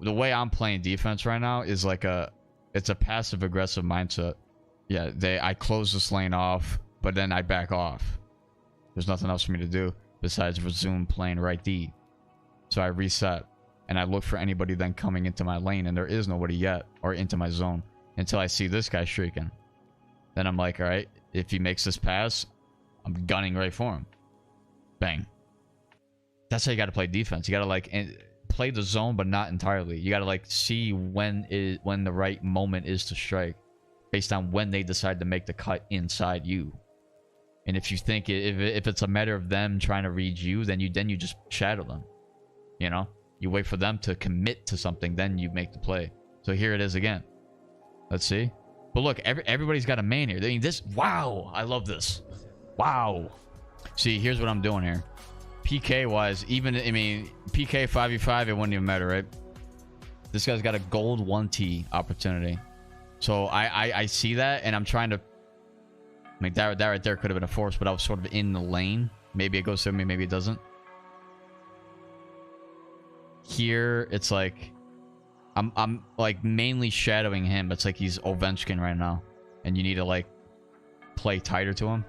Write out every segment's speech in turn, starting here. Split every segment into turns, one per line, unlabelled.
the way I'm playing defense right now is like it's a passive aggressive mindset. Yeah, I close this lane off, but then I back off. There's nothing else for me to do besides resume playing right D. So I reset and I look for anybody then coming into my lane, and there is nobody yet, or into my zone, until I see this guy streaking. Then I'm like, all right, if he makes this pass, I'm gunning right for him. Bang. That's how you got to play defense. You got to like play the zone, but not entirely. You got to like see when the right moment is to strike, based on when they decide to make the cut inside you. And if you think if it's a matter of them trying to read you, then you just shadow them. You know, you wait for them to commit to something, then you make the play. So here it is again. Let's see. But look, everybody's got a main here. I mean, this. Wow, I love this. Wow. See, here's what I'm doing here. PK wise, even I mean PK 5v5, it wouldn't even matter, right? This guy's got a gold 1T opportunity. So I see that, and I'm trying to. I mean, that right there could have been a force, but I was sort of in the lane. Maybe it goes through me, maybe it doesn't. Here, it's like I'm like mainly shadowing him. It's like he's Ovechkin right now, and you need to like play tighter to him.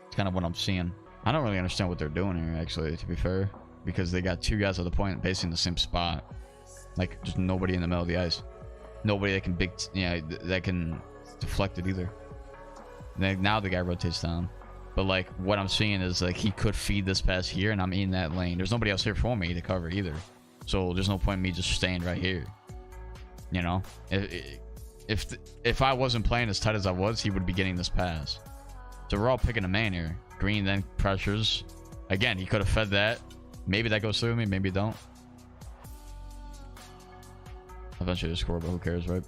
It's kind of what I'm seeing. I don't really understand what they're doing here, actually, to be fair, because they got two guys at the point, basically in the same spot. Like, just nobody in the middle of the ice. Nobody that can that can deflect it either. Now the guy rotates down. But like what I'm seeing is like he could feed this pass here, and I'm in that lane. There's nobody else here for me to cover either. So there's no point in me just staying right here. You know, if I wasn't playing as tight as I was, he would be getting this pass. So we're all picking a man here. Green then pressures. Again, he could have fed that. Maybe that goes through me, maybe it don't. Eventually they score, but who cares, right?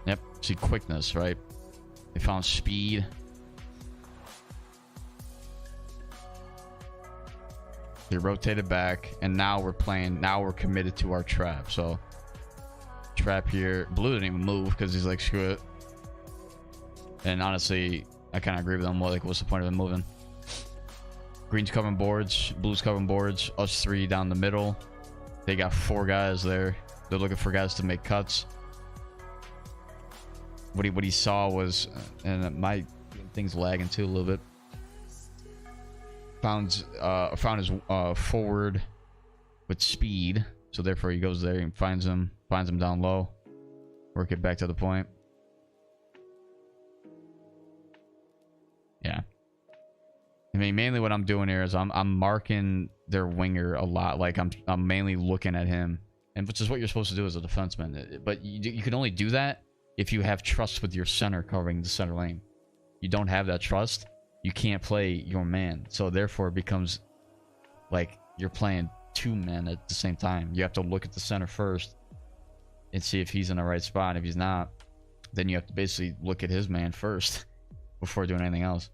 Yep, see quickness, right? They found speed. They rotated back, and now we're playing. Now we're committed to our trap. So trap here. Blue didn't even move because he's like, screw it. And honestly, I kind of agree with them. Like, what's the point of him moving? Green's covering boards, blue's covering boards, us three down the middle. They got four guys there. They're looking for guys to make cuts. What he saw was, and my thing's lagging too a little bit. Found his forward with speed, so therefore he goes there and finds him down low. Work it back to the point. Yeah. I mean, mainly what I'm doing here is I'm marking their winger a lot. Like I'm mainly looking at him, and which is what you're supposed to do as a defenseman. But you can only do that if you have trust with your center covering the center lane. You don't have that trust, you can't play your man. So therefore it becomes like you're playing two men at the same time. You have to look at the center first and see if he's in the right spot. If he's not, then you have to basically look at his man first before doing anything else.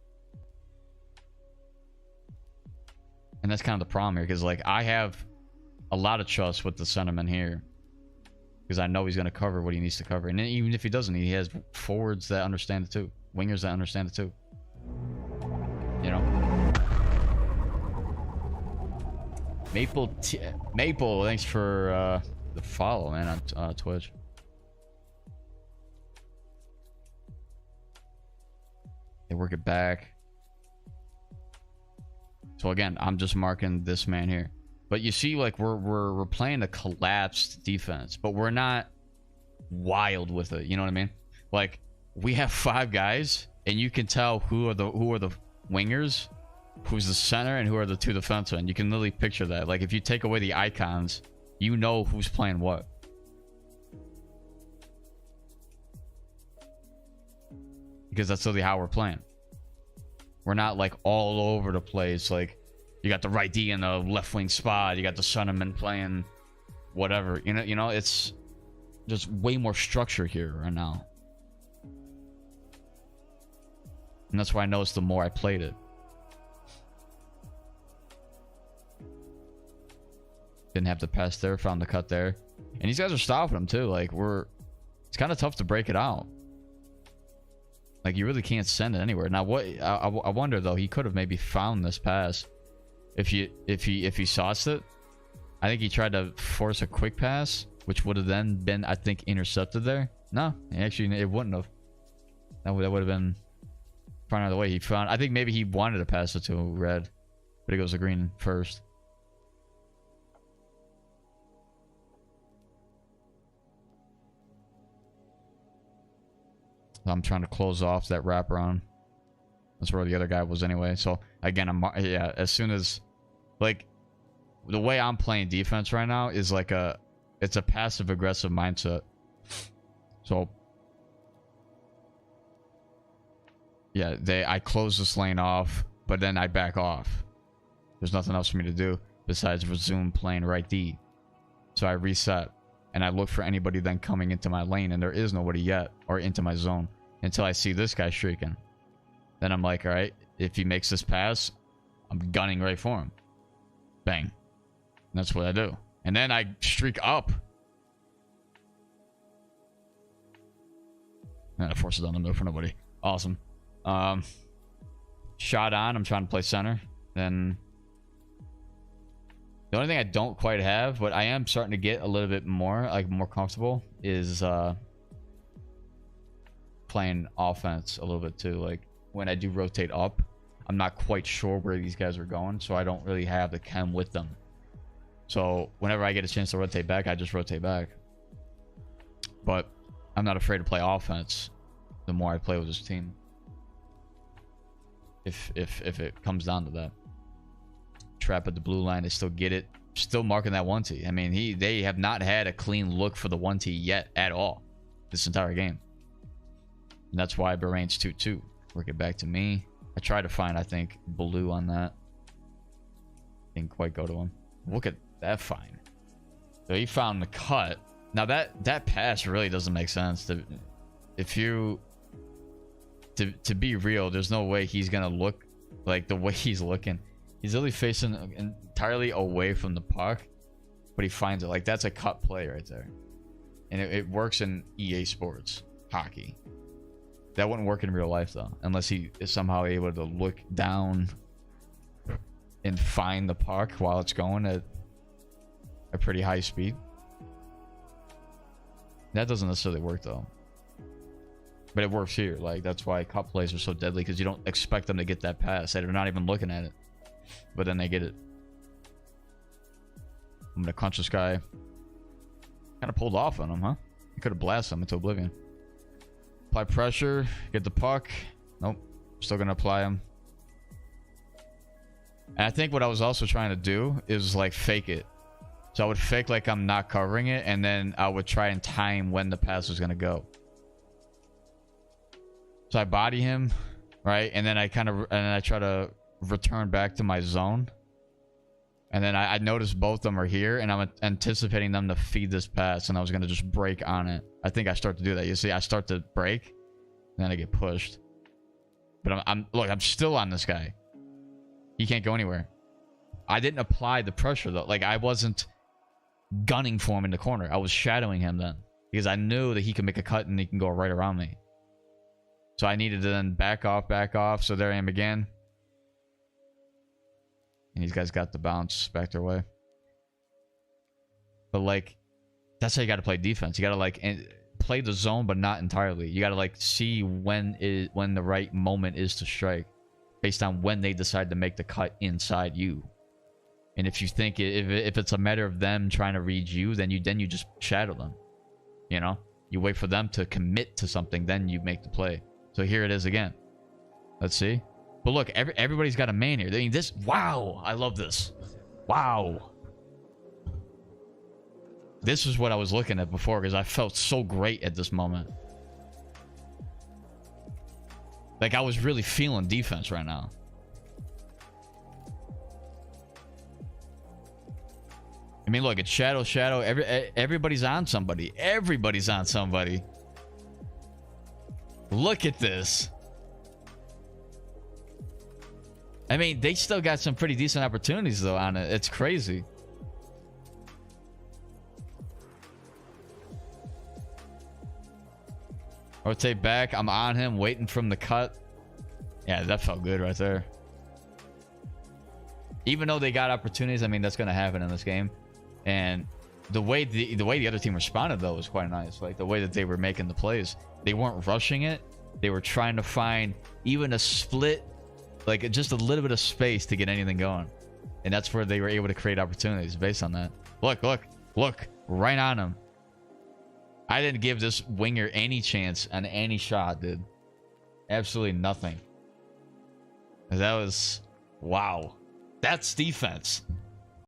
And that's kind of the problem here, because like I have a lot of trust with the centerman here, because I know he's going to cover what he needs to cover. And then even if he doesn't, he has forwards that understand it too, wingers that understand it too, you know. Maple, thanks for the follow, man, on Twitch. They work it back. So again, I'm just marking this man here. But you see, like we're playing a collapsed defense, but we're not wild with it. You know what I mean? Like we have five guys, and you can tell who are the wingers, who's the center, and who are the two defensemen. You can literally picture that. Like if you take away the icons, you know who's playing what. Because that's literally how we're playing. We're not like all over the place. Like you got the right D in the left wing spot. You got the centerman playing whatever. You know, it's just way more structure here right now. And that's why I noticed the more I played it. Didn't have to pass there, found the cut there. And these guys are stopping them too. Like it's kind of tough to break it out. Like, you really can't send it anywhere. Now, what I wonder though, he could have maybe found this pass if he sauced it. I think he tried to force a quick pass, which would have then been, I think, intercepted there. No, actually, it wouldn't have. That would have been far out of the way. He found. I think maybe he wanted to pass it to red, but it goes to green first. I'm trying to close off that wraparound. That's where the other guy was anyway. So again, yeah. As soon as, like, the way I'm playing defense right now is like it's a passive aggressive mindset. So yeah, I close this lane off, but then I back off. There's nothing else for me to do besides resume playing right D. So I reset and I look for anybody then coming into my lane, and there is nobody yet, or into my zone, until I see this guy streaking. Then I'm like, all right, if he makes this pass, I'm gunning right for him. Bang. And that's what I do. And then I streak up. And I force it down the middle for nobody. Awesome. Shot on. I'm trying to play center. Then the only thing I don't quite have, but I am starting to get a little bit more, like, more comfortable, is playing offense a little bit too. Like, when I do rotate up, I'm not quite sure where these guys are going, so I don't really have the chem with them. So whenever I get a chance to rotate back, I just rotate back. But I'm not afraid to play offense the more I play with this team. If it comes down to that. Trap at the blue line, they still get it. Still marking that 1T. I mean, they have not had a clean look for the 1T yet at all this entire game. And that's why Bahrain's 2-2. Work it back to me. I tried to find, I think, blue on that. Didn't quite go to him. Look at that find. So he found the cut. Now that pass really doesn't make sense. To be real, there's no way he's gonna look like the way he's looking. He's really facing entirely away from the puck, but he finds it. Like, that's a cut play right there. And it works in EA Sports hockey. That wouldn't work in real life though, unless he is somehow able to look down and find the puck while it's going at a pretty high speed. That doesn't necessarily work though, but it works here. Like, that's why cut plays are so deadly, because you don't expect them to get that pass. They're not even looking at it, but then they get it. I'm gonna crunch this guy. Kind of pulled off on him, huh? You could have blasted him into oblivion. Apply pressure, get the puck. Nope, still gonna apply him. And I think what I was also trying to do is, like, fake it. So I would fake like I'm not covering it, and then I would try and time when the pass was gonna go. So I body him, right? And then I try to return back to my zone. And then I notice both of them are here, and I'm anticipating them to feed this pass, and I was gonna just break on it. I think I start to do that. You see, I start to break, and then I get pushed. But I'm still on this guy. He can't go anywhere. I didn't apply the pressure though. Like, I wasn't gunning for him in the corner. I was shadowing him then, because I knew that he could make a cut and he can go right around me. So I needed to then back off. So there I am again. And these guys got the bounce back their way. But, like, that's how you got to play defense. You got to, like, play the zone, but not entirely. You got to, like, see when the right moment is to strike, based on when they decide to make the cut inside you. And if you think if it's a matter of them trying to read you, then you just shadow them. You know, you wait for them to commit to something, then you make the play. So here it is again. Let's see. But look, everybody's got a man here. I mean, this. Wow, I love this. Wow. This is what I was looking at before, because I felt so great at this moment. Like, I was really feeling defense right now. I mean, look, it's shadow. Everybody's on somebody. Everybody's on somebody. Look at this. I mean, they still got some pretty decent opportunities, though, on it. It's crazy. Rotate back. I'm on him, waiting from the cut. Yeah, that felt good right there. Even though they got opportunities, I mean, that's going to happen in this game. And the way the other team responded, though, was quite nice. Like, the way that they were making the plays. They weren't rushing it. They were trying to find even a split, like, just a little bit of space to get anything going. And that's where they were able to create opportunities based on that. Look, look, look. Right on him. I didn't give this winger any chance on any shot, dude. Absolutely nothing. That was... Wow. That's defense.